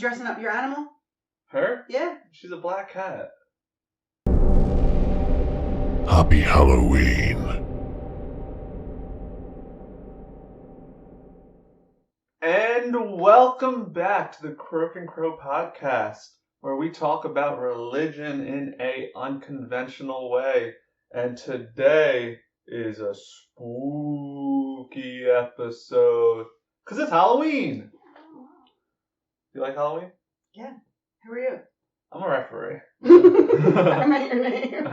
dressing up your animal? Her? Yeah. She's a black cat. Happy Halloween. And welcome back to the Croak and Crow podcast, where we talk about religion in a unconventional way. And today is a spooky episode, because it's Halloween. You like Halloween? Yeah. Who are you? I'm a referee. I meant your name.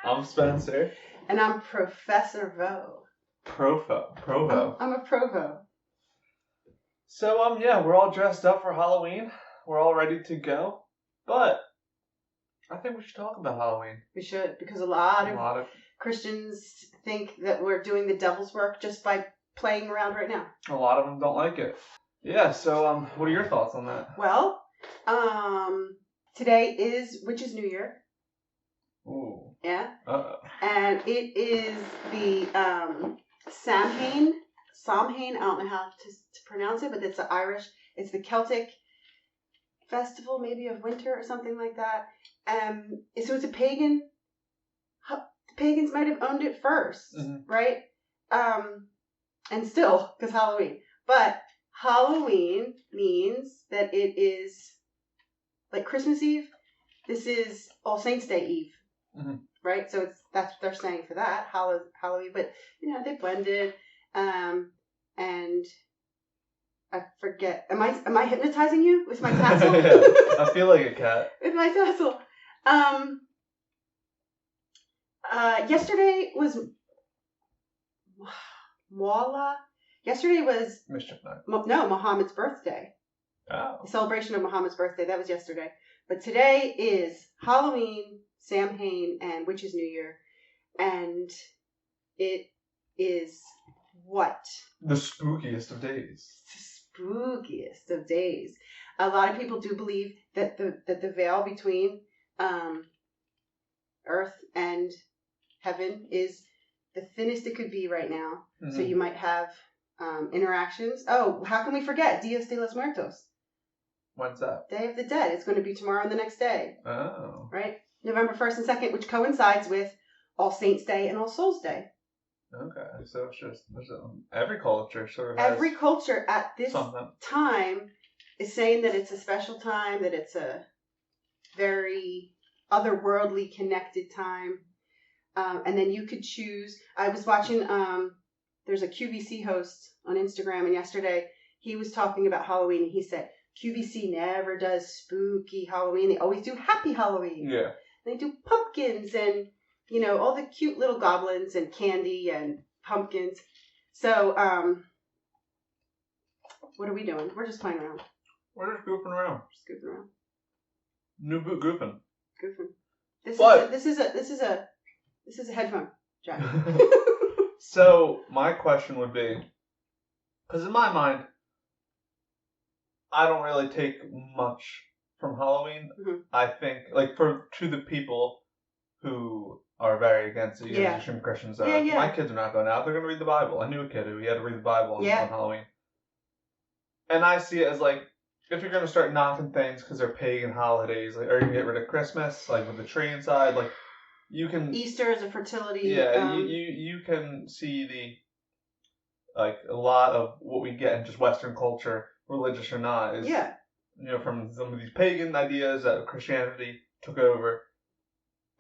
I'm Spencer. And I'm Professor Vo. Provo. I'm a Provo. So, yeah, we're all dressed up for Halloween. We're all ready to go. But I think we should talk about Halloween. We should, because a lot of Christians think that we're doing the devil's work just by playing around right now. A lot of them don't like it. Yeah, so what are your thoughts on that? Well, today is Witch's New Year. Ooh. Yeah. Uh-oh. And it is the Samhain. I don't know how to pronounce it, but it's the Irish. It's the Celtic festival, maybe of winter or something like that. So it's a pagan. The pagans might have owned it first, right? And still, because Halloween. But Halloween means that it is like Christmas Eve. This is All Saints Day Eve, right? So that's what they're saying for that Halloween. But they blended. And I forget. Am I hypnotizing you with my tassel? I feel like a cat. With my tassel. Yesterday was Mwala. Yesterday was Mischief Night. Muhammad's birthday. Oh. The celebration of Muhammad's birthday. That was yesterday. But today is Halloween, Samhain, and Witch's New Year. And it is what? The spookiest of days. The spookiest of days. A lot of people do believe that the veil between earth and heaven is the thinnest it could be right now. Mm-hmm. So you might have interactions. Oh, how can we forget Dias de los Muertos? When's that? Day of the Dead. It's going to be tomorrow and the next day. Oh. Right? November 1st and 2nd, which coincides with All Saints Day and All Souls Day. Okay, so it's just every culture sort of every culture at this something. Time is saying that it's a special time, that it's a very otherworldly connected time, and then you could choose. I was watching. There's a QVC host on Instagram, and yesterday he was talking about Halloween, and he said QVC never does spooky Halloween; they always do happy Halloween. Yeah, they do pumpkins and all the cute little goblins and candy and pumpkins. So, what are we doing? We're just playing around. We're just goofing around. Just goofing around. New boot goofing. Goofing. This is a headphone jack. So my question would be, because in my mind, I don't really take much from Halloween. Mm-hmm. I think to the people who are very against it, extreme Christians. My kids are not going out. They're going to read the Bible. I knew a kid who had to read the Bible on Halloween. And I see it as if you're going to start knocking things because they're pagan holidays, are you going to get rid of Christmas, with the tree inside? You can... Easter is a fertility... Yeah, you can see a lot of what we get in just Western culture, religious or not, is, from some of these pagan ideas that Christianity took over.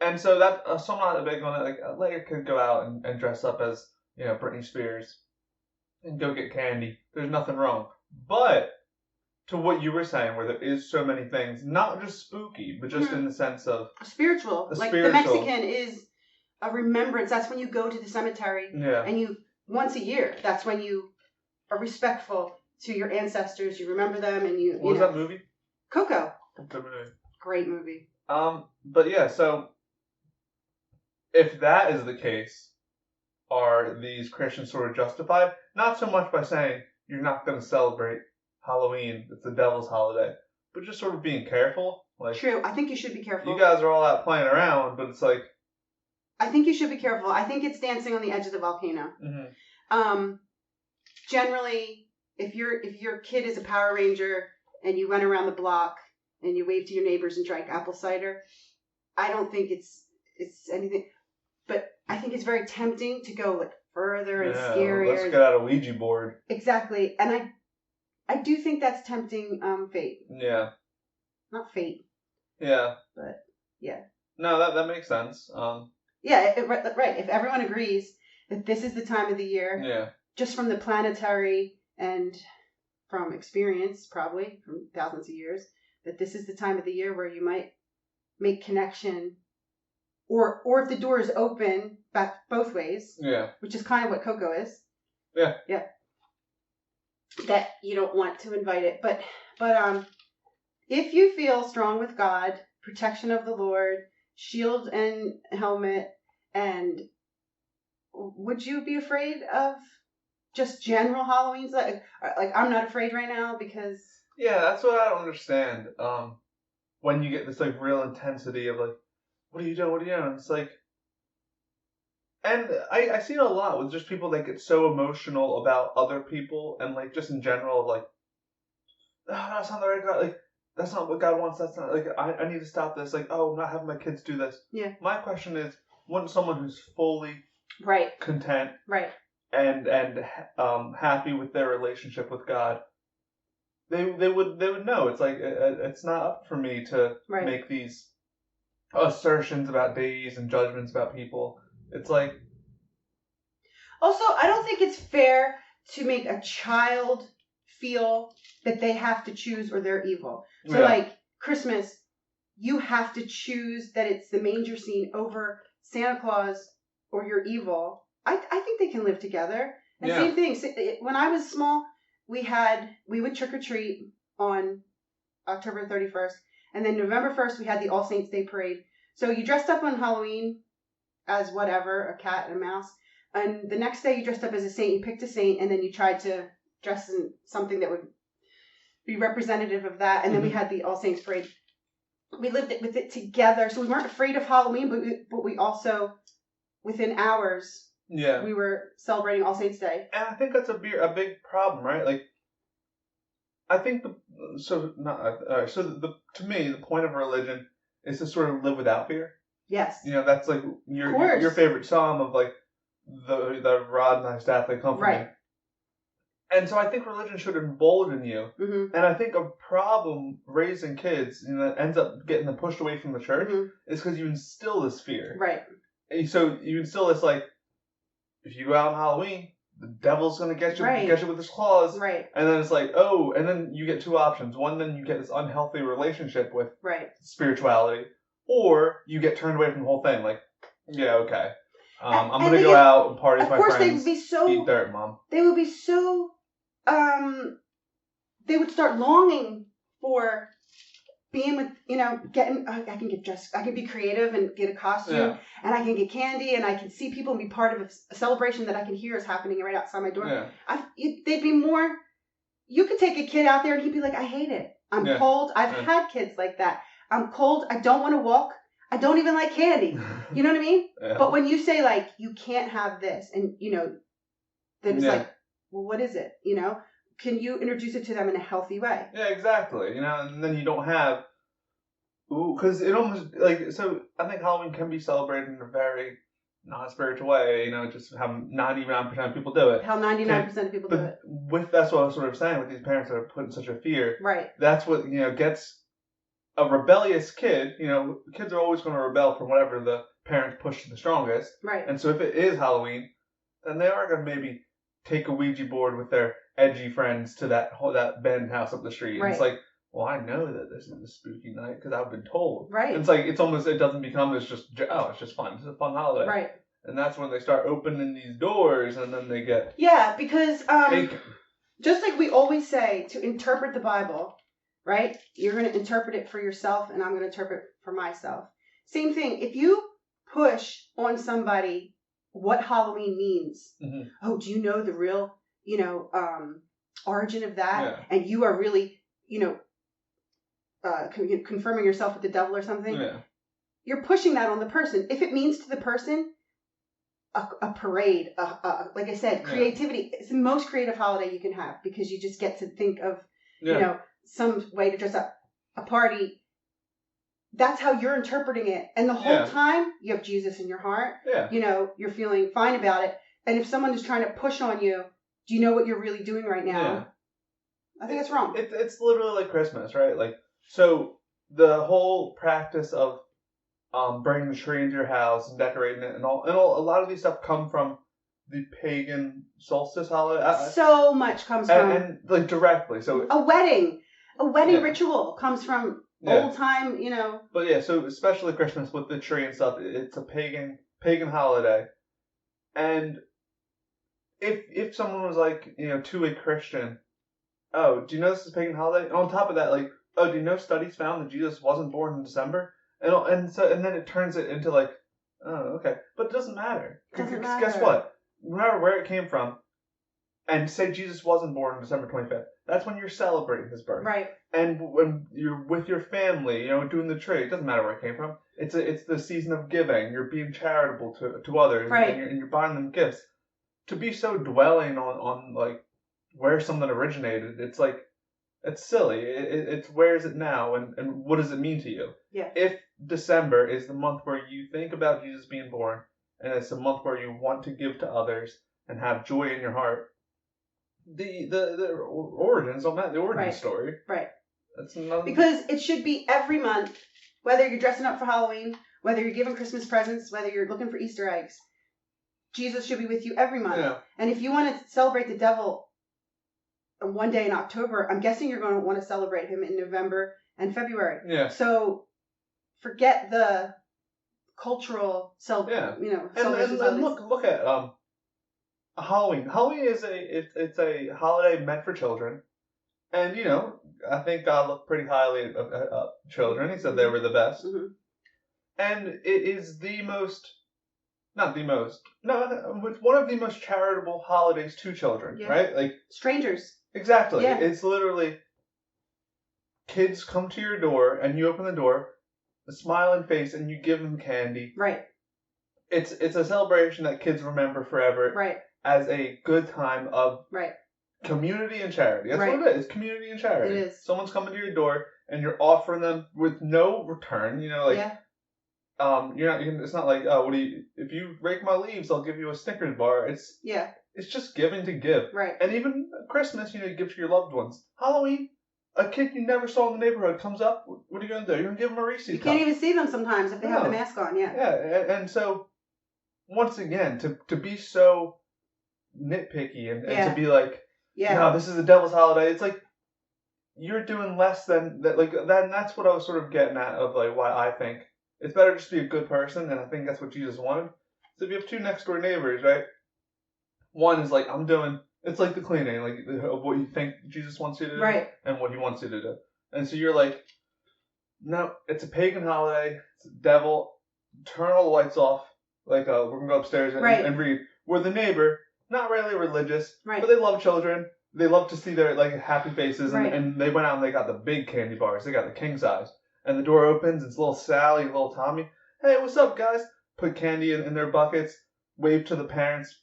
And so so I'm not big on it. Let your kid go out and dress up as, Britney Spears and go get candy. There's nothing wrong. But to what you were saying, where there is so many things, not just spooky, but just in the sense of spiritual. The Mexican is a remembrance. That's when you go to the cemetery. Yeah. And once a year, that's when you are respectful to your ancestors. You remember them, and you. What was that movie? Coco. Good movie. Great movie. But yeah, so. If that is the case, are these Christians sort of justified? Not so much by saying you're not going to celebrate Halloween, it's the devil's holiday, but just sort of being careful. True, I think you should be careful. You guys are all out playing around, but it's I think you should be careful. I think it's dancing on the edge of the volcano. Mm-hmm. Generally, if your kid is a Power Ranger and you went around the block and you waved to your neighbors and drank apple cider. I don't think it's anything, but I think it's very tempting to go like further and scarier. Let's get out a Ouija board. Exactly, and I do think that's tempting fate. Yeah. Not fate. Yeah. But yeah. No, that makes sense. Yeah, right. If everyone agrees that this is the time of the year, just from the planetary and from experience, probably from thousands of years, that this is the time of the year where you might make connection, or if the door is open back both ways, which is kind of what Coco is. Yeah. That you don't want to invite it, but if you feel strong with God, protection of the Lord, shield and helmet, and would you be afraid of just general Halloweens? Like I'm not afraid right now because... Yeah, that's what I don't understand. When you get this like real intensity of like, what are you doing? What are you doing? It's like, and I see it a lot with just people that get so emotional about other people and like just in general, like, oh, that's not the right God. Like, that's not what God wants. That's not like I need to stop this. Like, oh, I'm not having my kids do this. Yeah. My question is, wouldn't someone who's fully content, and happy with their relationship with God, they would know. It's like it's not up for me to make these assertions about days and judgments about people. It's like. Also, I don't think it's fair to make a child feel that they have to choose or they're evil. So like Christmas, you have to choose that it's the manger scene over Santa Claus or you're evil. I think they can live together. And same thing. When I was small, we would trick or treat on October 31st. And then November 1st, we had the All Saints Day parade. So you dressed up on Halloween as whatever, a cat and a mouse. And the next day you dressed up as a saint. You picked a saint and then you tried to dress in something that would be representative of that. And then we had the All Saints parade. We lived with it together. So we weren't afraid of Halloween, but we also, within hours, we were celebrating All Saints Day. And I think that's a big problem, right? Like, I think to me, the point of religion is to sort of live without fear. Yes. You know, that's like your favorite psalm of like the rod and thy staff they comfort me. And so I think religion should embolden you. Mm-hmm. And I think a problem raising kids, that ends up getting them pushed away from the church is because you instill this fear. Right. And so you instill this like, if you go out on Halloween, the devil's going to get you with his claws. Right. And then it's like, oh, and then you get two options. One, then you get this unhealthy relationship with spirituality. Or you get turned away from the whole thing. Like, yeah, okay. I'm going to go out and party with my friends. Of course, they would be so... Eat dirt, Mom. They would be so... they would start longing for being with, getting... I can get dressed. I can be creative and get a costume. And I can get candy. And I can see people and be part of a celebration that I can hear is happening right outside my door. Yeah. They'd be more... You could take a kid out there and he'd be like, I hate it. I'm cold. I've had kids like that. I'm cold. I don't want to walk. I don't even like candy. You know what I mean? Yeah. But when you say, like, you can't have this, and, then it's like, well, what is it? Can you introduce it to them in a healthy way? Yeah, exactly. And then you don't have, because it almost, like, so I think Halloween can be celebrated in a very non-spiritual way, just how 99% of people do it. How 99% of people do it. That's what I was sort of saying with these parents that are put in such a fear. Right. That's what, gets a rebellious kid, kids are always going to rebel from whatever the parents push to the strongest. Right. And so if it is Halloween, then they are going to maybe take a Ouija board with their edgy friends to that abandoned house up the street. Right. And it's like, well, I know that this is a spooky night because I've been told. Right. And it's like, it doesn't become it's just fun. It's a fun holiday. Right. And that's when they start opening these doors and then they get... Yeah, because just like we always say, to interpret the Bible... Right? You're going to interpret it for yourself, and I'm going to interpret for myself. Same thing. If you push on somebody what Halloween means, oh, do you know the real, origin of that? Yeah. And you are really, confirming yourself with the devil or something. Yeah. You're pushing that on the person. If it means to the person a parade, like I said, creativity. It's the most creative holiday you can have because you just get to think of, some way to dress up a party. That's how you're interpreting it. And the whole time, you have Jesus in your heart. Yeah. You know, you're feeling fine about it. And if someone is trying to push on you, do you know what you're really doing right now? Yeah. I think it's wrong. It's literally like Christmas, right? Like, so the whole practice of bringing the tree into your house and decorating it and all, a lot of these stuff come from the pagan solstice holiday. So much comes from... And like, directly. So a wedding ritual comes from old time, you know. But yeah, so especially Christmas with the tree and stuff, it's a pagan holiday. And if someone was like, you know, to a Christian, oh, do you know this is a pagan holiday? And on top of that, like, oh, do you know studies found that Jesus wasn't born in December? And then it turns it into like, oh, okay. But it doesn't matter. Guess what? No matter where it came from, and say Jesus wasn't born on December 25th, that's when you're celebrating his birth. Right. And when you're with your family, you know, doing the tree, it doesn't matter where it came from. It's the season of giving. You're being charitable to others, right. and you're buying them gifts. To be so dwelling on like where something originated, it's like, it's silly. It's where is it now, and what does it mean to you? Yeah. If December is the month where you think about Jesus being born, and it's the month where you want to give to others and have joy in your heart, the origins on that, the origin story. Right. That's another... Because it should be every month, whether you're dressing up for Halloween, whether you're giving Christmas presents, whether you're looking for Easter eggs, Jesus should be with you every month. Yeah. And if you want to celebrate the devil one day in October, I'm guessing you're going to want to celebrate him in November and February. Yeah. So forget the cultural celebration. And look at Halloween. Halloween is it's a holiday meant for children, and you know, I think God looked pretty highly of children. He said they were the best, and it is it's one of the most charitable holidays to children, right? Like strangers. Exactly. Yeah. It's literally kids come to your door and you open the door, a smiling face, and you give them candy. Right. It's a celebration that kids remember forever. Right. As a good time of community and charity. That's what it is. It's community and charity. It is. Someone's coming to your door and you're offering them with no return. You know, like it's not like, oh, if you rake my leaves, I'll give you a Snickers bar. It's just giving to give. Right. And even Christmas, you know, you give to your loved ones. Halloween, a kid you never saw in the neighborhood comes up. What are you going to do? You're going to give them a Reese's cup. You can't even see them sometimes if they have the mask on. Yeah. Yeah, and so once again, to be so nitpicky and to be like, no, this is the devil's holiday. It's like you're doing less than that. Like that's what I was sort of getting at of like why I think it's better just to be a good person, and I think that's what Jesus wanted. So if you have two next door neighbors, right? One is like, it's like the cleaning, like of what you think Jesus wants you to do, and what he wants you to do. And so you're like, no, it's a pagan holiday. It's a devil. Turn all the lights off. Like we're gonna go upstairs and read. Where the neighbor, not really religious, but they love children. They love to see their like happy faces, and they went out and they got the big candy bars. They got the king size, and the door opens. It's little Sally, little Tommy. Hey, what's up, guys? Put candy in their buckets. Wave to the parents.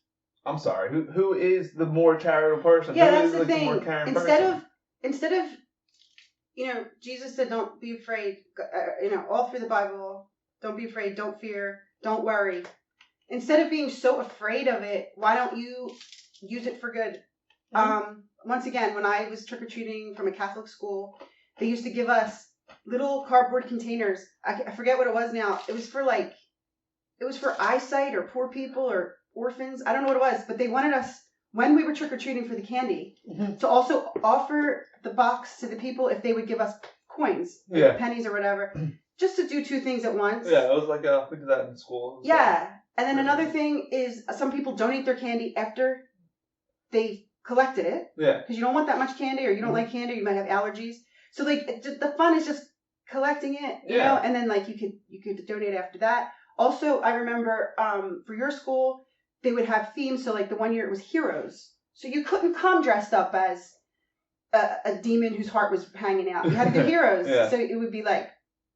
I'm sorry. Who is the more charitable person? Yeah, who that's is, the like, thing. The more caring person? Instead of, you know, Jesus said, "Don't be afraid." All through the Bible, don't be afraid, don't fear, don't worry. Instead of being so afraid of it, why don't you use it for good? Once again, when I was trick or treating from a Catholic school, they used to give us little cardboard containers. I forget what it was now. It was for eyesight or poor people or orphans. I don't know what it was, but they wanted us, when we were trick-or-treating for the candy, to also offer the box to the people if they would give us coins, pennies or whatever, just to do two things at once. Yeah, it was like, we did that in school. Yeah, and then another thing is some people donate their candy after they collected it. Yeah. Because you don't want that much candy, or you don't like candy, or you might have allergies. So, like, the fun is just collecting it, you know, and then, like, you could donate after that. Also, I remember for your school, they would have themes. So, like, the one year it was heroes. So you couldn't come dressed up as a demon whose heart was hanging out. You had to be heroes. So it would be, like,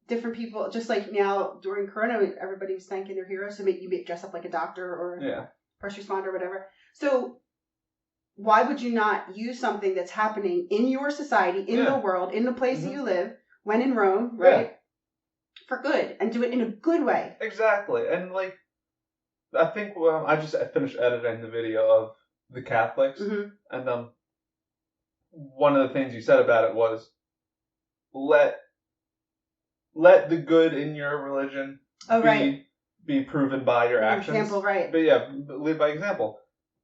different people. Just like now, during Corona, everybody was thanking their heroes. So you dress up like a doctor or first responder or whatever. So why would you not use something that's happening in your society, in the world, in the place that you live, when in Rome, right? For good, and do it in a good way. Exactly. And, like, I think I finished editing the video of the Catholics, and one of the things you said about it was let the good in your religion be proven by your actions. Example, right? But yeah, live by example.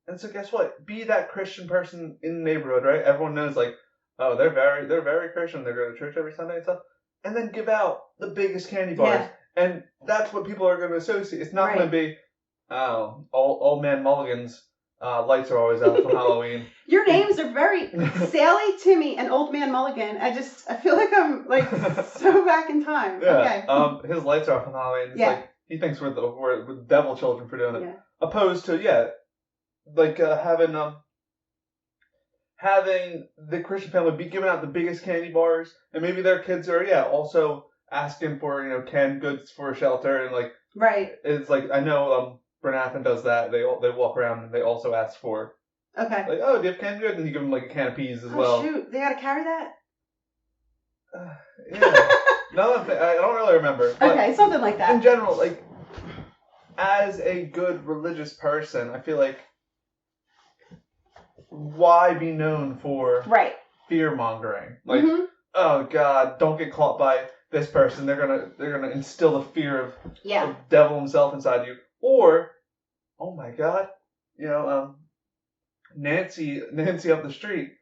And so guess what? Be that Christian person in the neighborhood, right? Everyone knows, like, oh, they're very Christian. They go to church every Sunday and stuff. And then give out the biggest candy bars. Yeah. And that's what people are going to associate. It's not going to be, old man Mulligan's lights are always out for Halloween. Your names are very Sally, Timmy, and Old Man Mulligan. I feel like I'm like so back in time. Yeah. Okay. His lights are off on Halloween. It's like he thinks we're the devil children for doing it. Yeah. Opposed to like having the Christian family be giving out the biggest candy bars, and maybe their kids are also asking for canned goods for a shelter, and like it's like I know Bernathen does that. They walk around and they also ask for like, oh, do you have canned goods? And you give them like a can of peas as well. Shoot, they gotta carry that. Yeah. No, I don't really remember. Okay, something like that. In general, like as a good religious person, I feel like why be known for fear mongering? Like, oh God, don't get caught by this person. They're gonna instill the fear of the devil himself inside you. Or, oh my God, Nancy up the street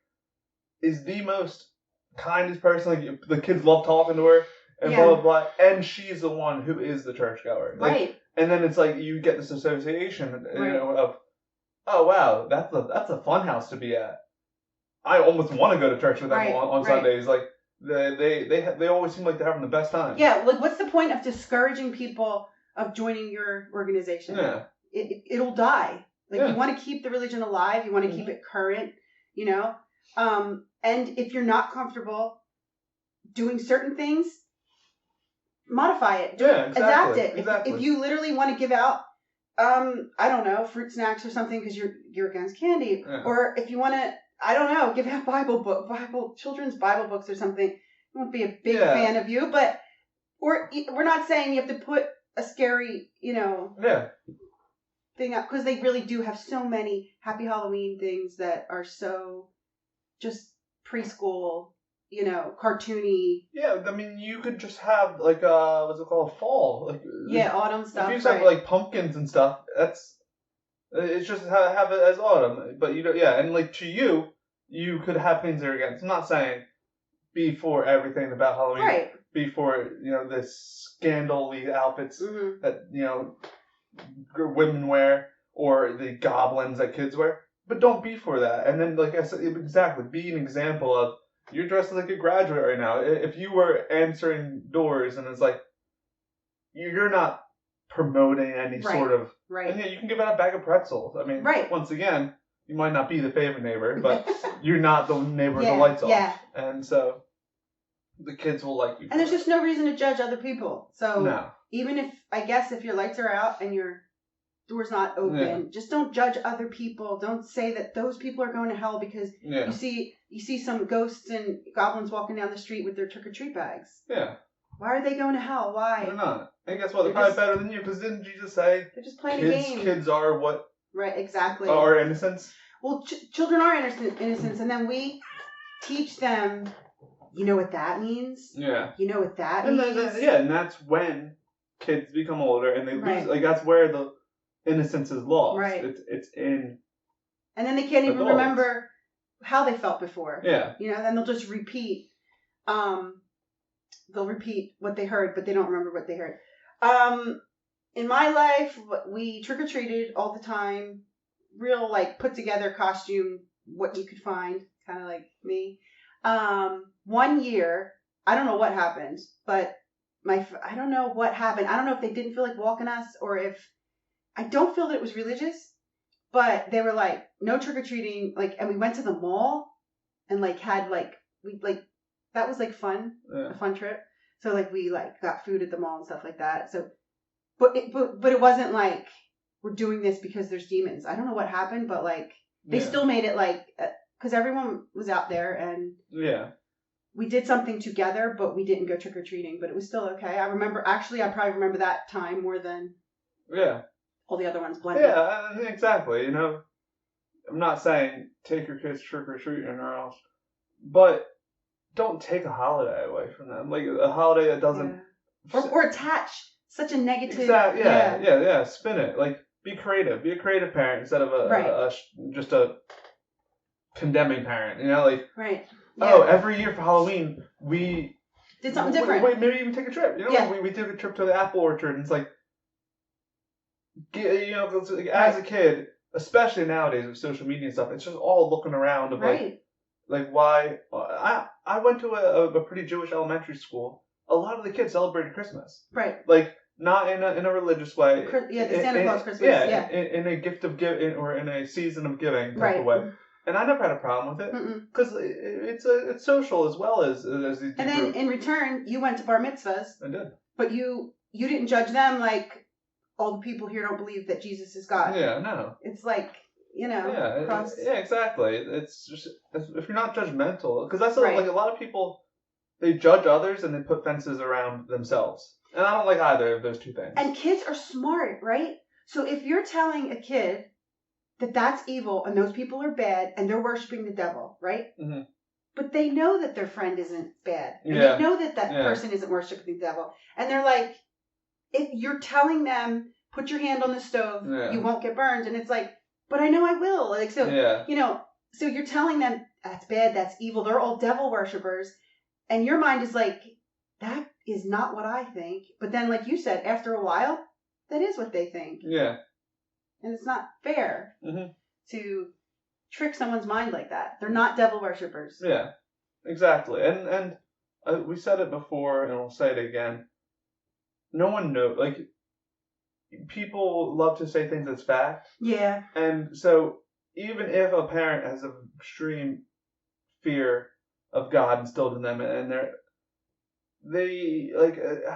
is the most kindest person. Like the kids love talking to her and blah blah blah. And she's the one who is the churchgoer. Like, and then it's like you get this association, of, oh wow, that's a fun house to be at. I almost want to go to church with them on Sundays. Like they always seem like they're having the best time. Yeah, like what's the point of discouraging people of joining your organization? Yeah, it'll die. Like you want to keep the religion alive. You want to keep it current. And if you're not comfortable doing certain things, modify it. Adapt it. Exactly. If you literally want to give out I don't know, fruit snacks or something because you're against candy. Yeah. Or if you want to, I don't know, give out children's Bible books or something. I won't be a big fan of you, but we're not saying you have to put a scary, thing up, because they really do have so many Happy Halloween things that are so just preschool, cartoony. Yeah, I mean, you could just have like what's it called, fall, like autumn stuff. If you just have like pumpkins and stuff, it's just have it as autumn. But and like to you could have things that are against. I'm not saying be for everything about Halloween. Right. Be for the scandal-y outfits that women wear or the goblins that kids wear. But don't be for that. And then, like I said, exactly, be an example of. You're dressed like a graduate right now. If you were answering doors and it's like, you're not promoting any sort of... Right. And you can give out a bag of pretzels. I mean, once again, you might not be the favorite neighbor, but you're not the neighbor with the lights off. Yeah. And so, the kids will like you. And there's just no reason to judge other people. So, even if your lights are out and your door's not open, just don't judge other people. Don't say that those people are going to hell because you see some ghosts and goblins walking down the street with their trick-or-treat bags. Yeah. Why are they going to hell? Why? They're not. And guess what? They're probably better than you, because didn't Jesus say they're just playing a game? Kids are what? Right, exactly. Are innocents? Well, children are innocents, and then we teach them, you know what that means? Yeah. You know what that means? And that's when kids become older and they lose. Like, that's where the innocence is lost. Right. It's in. And then they can't even remember how they felt before. Yeah. Then they'll just repeat. They'll repeat what they heard, but they don't remember what they heard. In my life, we trick-or-treated all the time. Real, like, put-together costume, what you could find. Kind of like me. 1 year, I don't know what happened, but I don't know what happened. I don't know if they didn't feel like walking us or if... I don't feel that it was religious, but they were like, no trick-or-treating, like, and we went to the mall and like had like, that was like fun, a fun trip. So like we like got food at the mall and stuff like that. So, but it wasn't like we're doing this because there's demons. I don't know what happened, but like, They still made it like, because everyone was out there and we did something together, but we didn't go trick-or-treating, but it was still okay. I probably remember that time more than all the other ones blended. Yeah, exactly. You know, I'm not saying take your kids trick-or-treating or else, but don't take a holiday away from them. Like a holiday that doesn't... Or attach such a negative... Exactly. Yeah. Spin it. Like, be creative. Be a creative parent instead of just a condemning parent. You know, like... Right. Oh, every year for Halloween, we... did something different. Maybe even take a trip. You know, we took a trip to the apple orchard, and it's like... You know, as a kid, especially nowadays with social media and stuff, it's just all looking around of like why... I went to a pretty Jewish elementary school. A lot of the kids celebrated Christmas. Right. Like, not in a religious way. The Santa Claus Christmas. In a gift of giving, or in a season of giving type of way. And I never had a problem with it. Because it's social as well as these And then in return, you went to bar mitzvahs. I did. But you didn't judge them like, all the people here don't believe that Jesus is God. Yeah, no. It's like, you know. Exactly. It's just, if you're not judgmental, because that's like a lot of people, they judge others and they put fences around themselves. And I don't like either of those two things. And kids are smart, right? So if you're telling a kid that that's evil and those people are bad and they're worshiping the devil, right? Mm-hmm. But they know that their friend isn't bad. And they know that person isn't worshiping the devil. And they're like, if you're telling them, put your hand on the stove, you won't get burned. And it's like, but I know I will. Like, so, you know, so you're telling them that's bad, that's evil. They're all devil worshippers. And your mind is like, that is not what I think. But then, like you said, after a while, that is what they think. Yeah. And it's not fair to trick someone's mind like that. They're not devil worshippers. Yeah, exactly. And we said it before, and we'll say it again. No one knows. Like, people love to say things as fact. Yeah. And so, even if a parent has an extreme fear of God instilled in them, and I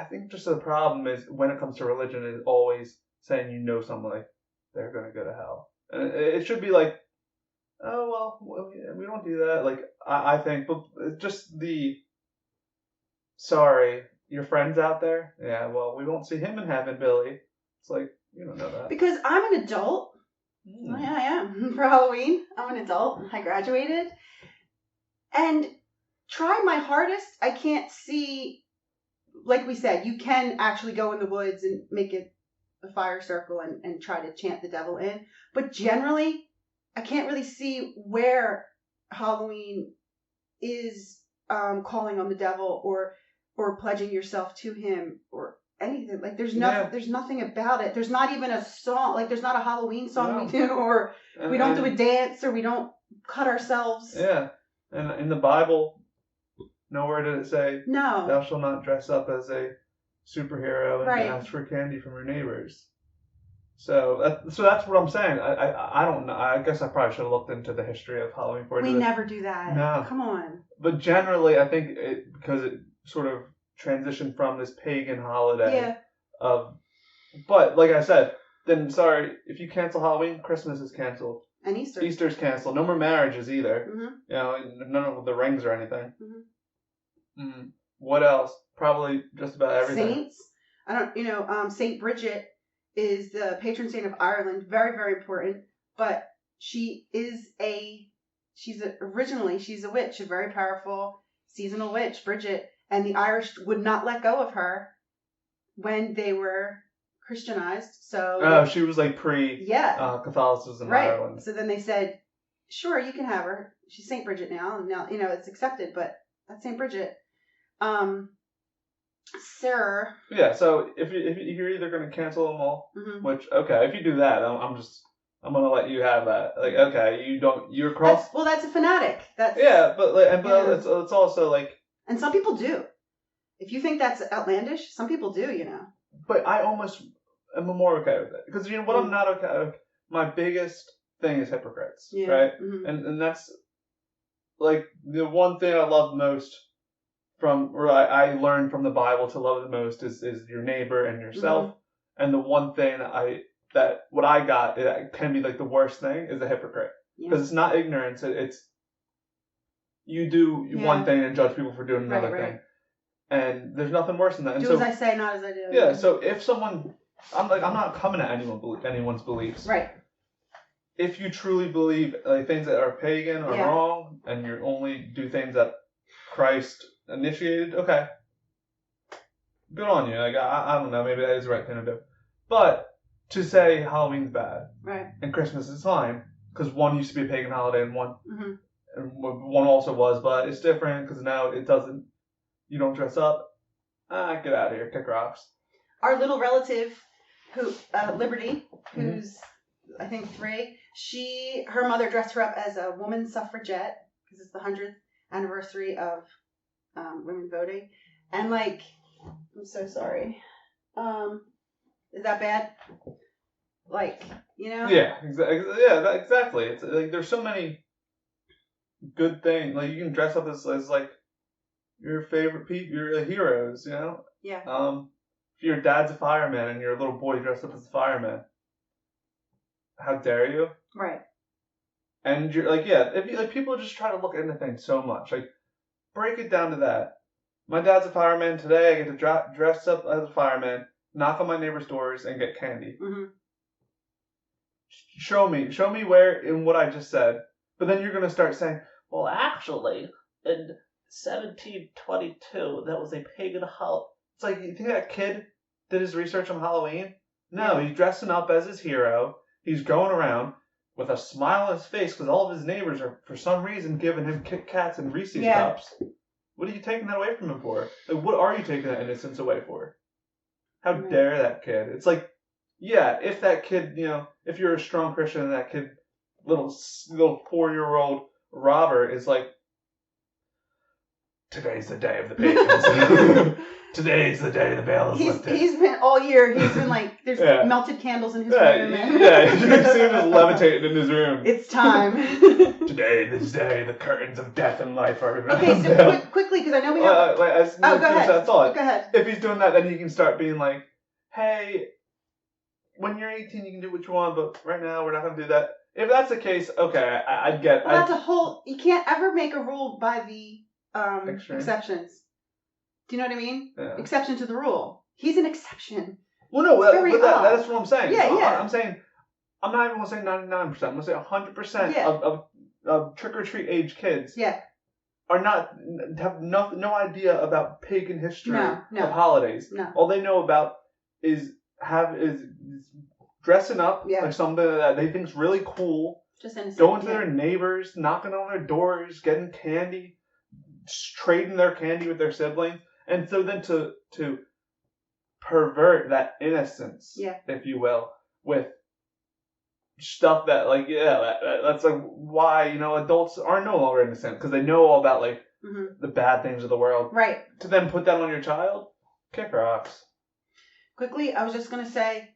think just the problem is when it comes to religion is always saying something like they're going to go to hell. And it should be like, oh, well, we don't do that. Like, I think, but just sorry, your friend's out there? Yeah, well, we won't see him in heaven, Billy. It's like, you don't know that. Because I'm an adult. I am. For Halloween, I'm an adult. I graduated. And try my hardest, I can't see, like we said, you can actually go in the woods and make it a fire circle and try to chant the devil in. But generally, I can't really see where Halloween is calling on the devil or pledging yourself to him or anything. Like, there's nothing about it. There's not even a song. Like, there's not a Halloween song we do, or we don't do a dance, or we don't cut ourselves. Yeah. And in the Bible, nowhere did it say, thou shalt not dress up as a superhero and ask for candy from your neighbors. So that's what I'm saying. I don't know. I guess I probably should have looked into the history of Halloween for We never do that. No. Come on. But generally, I think because it sort of transitioned from this pagan holiday. Yeah. But like I said, then sorry, if you cancel Halloween, Christmas is canceled. And Easter. Easter's canceled. No more marriages either. Mm-hmm. You know, none of the rings or anything. Mm-hmm. What else? Probably just about everything. Saints. Saint Bridget is the patron saint of Ireland. Very, very important. But she's a witch, a very powerful seasonal witch, Bridget. And the Irish would not let go of her when they were Christianized. So she was like Catholicism in Ireland. So then they said, sure, you can have her. She's Saint Bridget now, and now it's accepted. But that's Saint Bridget. Sarah. Yeah. So if you're either going to cancel them all, which if you do that, I'm going to let you have that. Like, okay, you're cross. That's a fanatic. But it's also like. And some people do. If you think that's outlandish, some people do. But I almost am more okay with it. Because what I'm not okay with, my biggest thing is hypocrites. Yeah. Right? Mm-hmm. And that's like the one thing I love most I learned from the Bible to love the most is your neighbor and yourself. Mm-hmm. And the one thing what I got, it can be like the worst thing, is a hypocrite. Because it's not ignorance. It's you do one thing and judge people for doing another thing. And there's nothing worse than that. And do as I say, not as I do. Yeah, so if someone... I'm not coming at anyone's beliefs. Right. If you truly believe things that are pagan or wrong, and you only do things that Christ initiated, okay. Good on you. I don't know, maybe that is the right thing to do. But to say Halloween's bad and Christmas is fine, because one used to be a pagan holiday and one also was, but it's different because now it doesn't. You don't dress up. Get out of here. Kick rocks. Our little relative, who Liberty, who's I think 3, her mother dressed her up as a woman suffragette because it's the 100th anniversary of women voting, and I'm so sorry. Is that bad? Yeah, exactly. Yeah, exactly. It's there's so many good things. You can dress up as your favorite people, your heroes. Yeah. If your dad's a fireman and your little boy dressed up as a fireman, how dare you? Right. And you're if people just try to look into things so much, break it down to that. My dad's a fireman. Today I get to dress up as a fireman, knock on my neighbor's doors, and get candy. Mm-hmm. Show me where in what I just said. But then you're going to start saying, well, actually, in 1722, that was a pagan holiday. It's you think that kid did his research on Halloween? No, he's dressing up as his hero. He's going around with a smile on his face because all of his neighbors are, for some reason, giving him Kit Kats and Reese's Cups. What are you taking that away from him for? What are you taking that innocence away for? How dare that kid? It's if that kid, if you're a strong Christian and that kid, little 4-year-old Robert is today's the day of the pagans. Today's the day the veil is lifted. He's been all year. He's been there's melted candles in his room. Yeah, you can see him just levitating in his room. It's time. Today, this day, the curtains of death and life are. Okay, so quickly, because I know we have. Go ahead. That's all. Go ahead. If he's doing that, then he can start being hey, when you're 18, you can do what you want, but right now we're not going to do that. If that's the case, okay, I'd get. Well, that's a whole. You can't ever make a rule by the exceptions. Do you know what I mean? Yeah. Exception to the rule. He's an exception. Well, no, that's what I'm saying. Yeah. I'm saying, I'm not even going to say 99%. I'm going to say 100% of trick-or-treat age kids are have no idea about pagan history of holidays. No. All they know about is dressing up like something that they think is really cool. Just innocent. Going to their neighbors, knocking on their doors, getting candy, trading their candy with their siblings. And so then to pervert that innocence, if you will, with stuff that that's why adults are no longer innocent because they know all about the bad things of the world. Right. To then put that on your child, kick rocks. Quickly, I was just gonna say,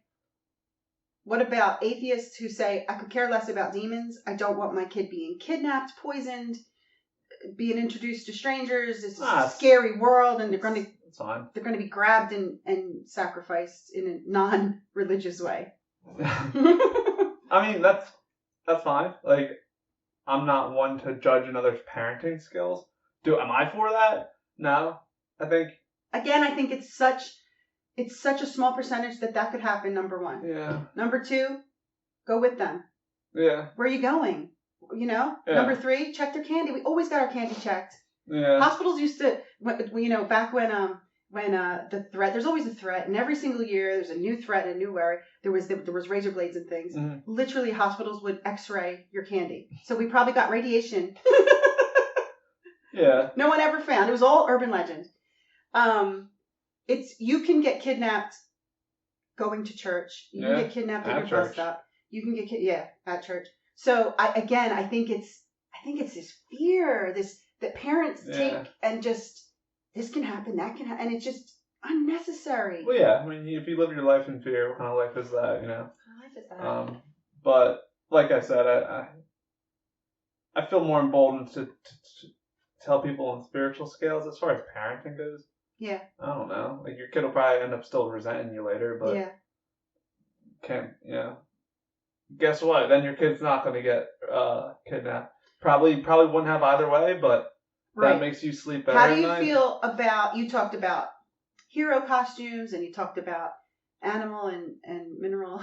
what about atheists who say I could care less about demons? I don't want my kid being kidnapped, poisoned, being introduced to strangers. It's a scary world, and they're going to be grabbed and sacrificed in a non-religious way. I mean, that's fine. I'm not one to judge another's parenting skills. Am I for that? No. I think it's such a small percentage that could happen. Number 1. Yeah. Number 2, go with them. Yeah. Where are you going? Yeah. Number 3, check their candy. We always got our candy checked. Yeah. Hospitals used to, back when the threat, there's always a threat, and every single year there's a new threat and a new worry. There was razor blades and things. Mm-hmm. Literally, hospitals would X-ray your candy. So we probably got radiation. Yeah. No one ever found. It was all urban legend. You can get kidnapped going to church. You can get kidnapped at your bus stop. You can get at church. So I think it's this fear, that parents take and just this can happen, that can happen, and it's just unnecessary. Well, yeah, I mean, if you live your life in fear, what kind of life is that? What kind of life is that? But like I said, I feel more emboldened to tell people on spiritual scales as far as parenting goes. Yeah. I don't know. Your kid will probably end up still resenting you later, but guess what? Then your kid's not going to get kidnapped. Probably wouldn't have either way, but that makes you sleep better. How do you feel about, you talked about hero costumes and you talked about animal and mineral.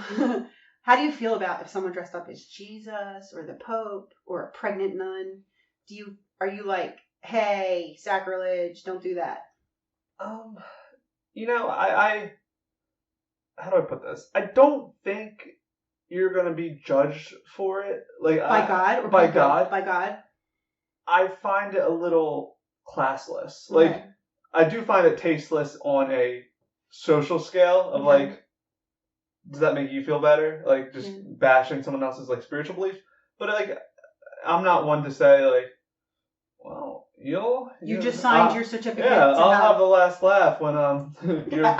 How do you feel about if someone dressed up as Jesus or the Pope or a pregnant nun? Are you like, hey, sacrilege, don't do that? I how do I put this? I don't think you're gonna be judged for it, like by God or by God. By God. I find it a little classless. Like I do find it tasteless on a social scale of like, does that make you feel better? Like just bashing someone else's like spiritual belief. But like, I'm not one to say like, well, you just signed your certificate. Yeah, I'll have the last laugh when you're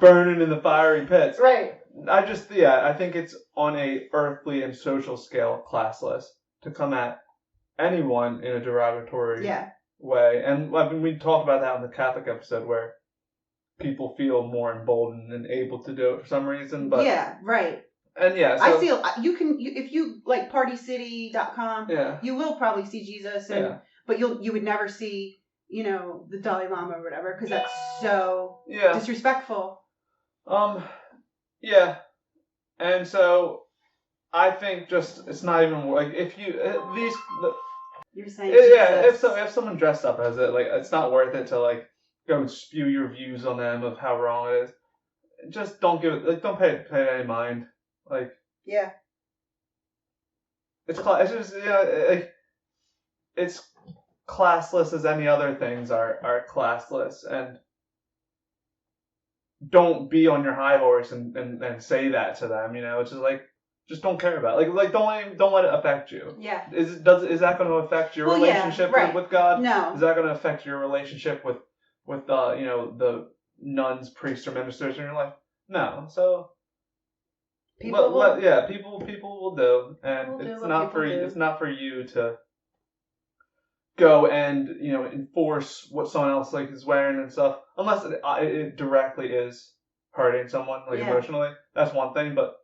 burning in the fiery pits. Right. I think it's on a earthly and social scale classless to come at anyone in a derogatory way. And I mean, we talked about that in the Catholic episode where people feel more emboldened and able to do it for some reason. But yeah, right. And so, I feel if you like partycity.com, you will probably see Jesus, but you would never see, the Dalai Lama or whatever, because that's so disrespectful. Yeah. And so I think just it's not even like if you you're saying if someone dressed up as it, like it's not worth it to like go and spew your views on them of how wrong it is. Just don't give it don't pay any mind. Like it's just it's classless as any other things are classless, and don't be on your high horse and say that to them. It's just like just don't care about it. Like don't let it affect you. Yeah. Is that going to affect your relationship with God? No. Is that going to affect your relationship with the nuns, priests, or ministers in your life? No. So people will do, and it's not for you to go and enforce what someone else like is wearing and stuff, unless it directly is hurting someone emotionally. That's one thing, but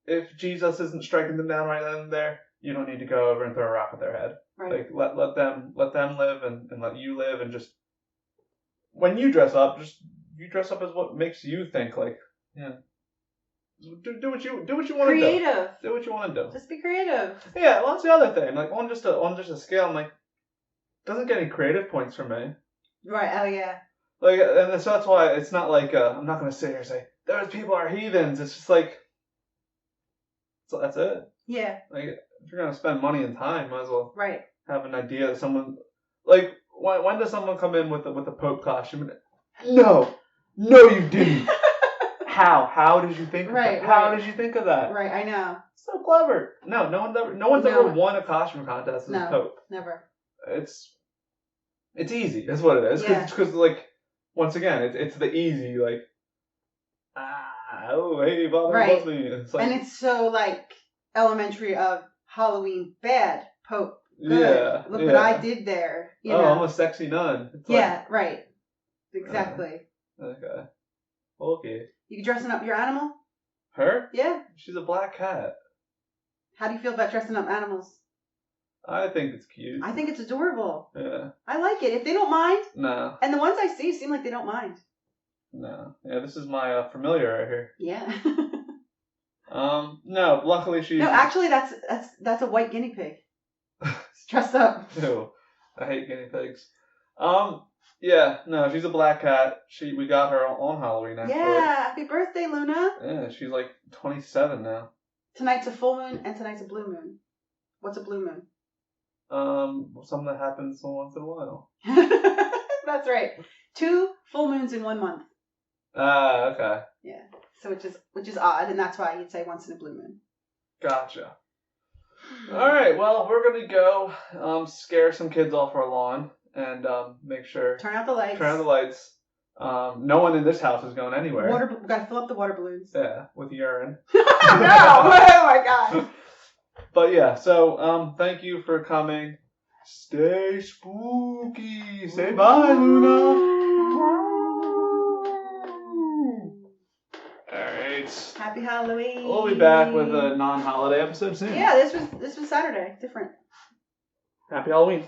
if Jesus isn't striking them down right then and there, you don't need to go over and throw a rock at their head. Right. Like let them live and let you live, and just when you dress up, you dress up as what makes you think like do what you want to do. Creative. Do what you want to do. Just be creative. Yeah, well, that's the other thing. Like on just a scale, I'm like, doesn't get any creative points from me. Right. Oh yeah. Like, and so that's why it's not like I'm not gonna sit here and say those people are heathens. It's just like, so that's it. Yeah. Like if you're gonna spend money and time, might as well have an idea that someone like when does someone come in with the Pope costume? No, you didn't. How did you think of that? How did you think of that? Right, I know. So clever. No one's ever won a costume contest as a Pope. Never. It's easy. That's what it is. Because like once again, it's the easy like hey, Bob, right. Me. It's like, and it's so like elementary of Halloween bad, Pope good. Yeah. Look what I did there. You know? I'm a sexy nun. It's right. Exactly. Okay. You dressing up your animal? Her? Yeah. She's a black cat. How do you feel about dressing up animals? I think it's cute. I think it's adorable. Yeah. I like it. If they don't mind. No. And the ones I see seem like they don't mind. No. Yeah, this is my familiar right here. Yeah. No, luckily she's... No, actually that's a white guinea pig. It's dressed up. Ew. I hate guinea pigs. Yeah, no, she's a black cat. We got her on Halloween, actually. Yeah, happy birthday, Luna. Yeah, she's like 27 now. Tonight's a full moon and tonight's a blue moon. What's a blue moon? Something that happens once in a while. That's right. 2 full moons in 1 month. Okay. Yeah. So which is odd, and that's why you'd say once in a blue moon. Gotcha. All right. Well, we're gonna go scare some kids off our lawn and make sure turn out the lights. No one in this house is going anywhere. We gotta fill up the water balloons. Yeah, with urine. No! Oh my god. But yeah, so thank you for coming. Stay spooky. Say bye, Luna. All right. Happy Halloween. We'll be back with a non-holiday episode soon. Yeah, this was Saturday. Different. Happy Halloween.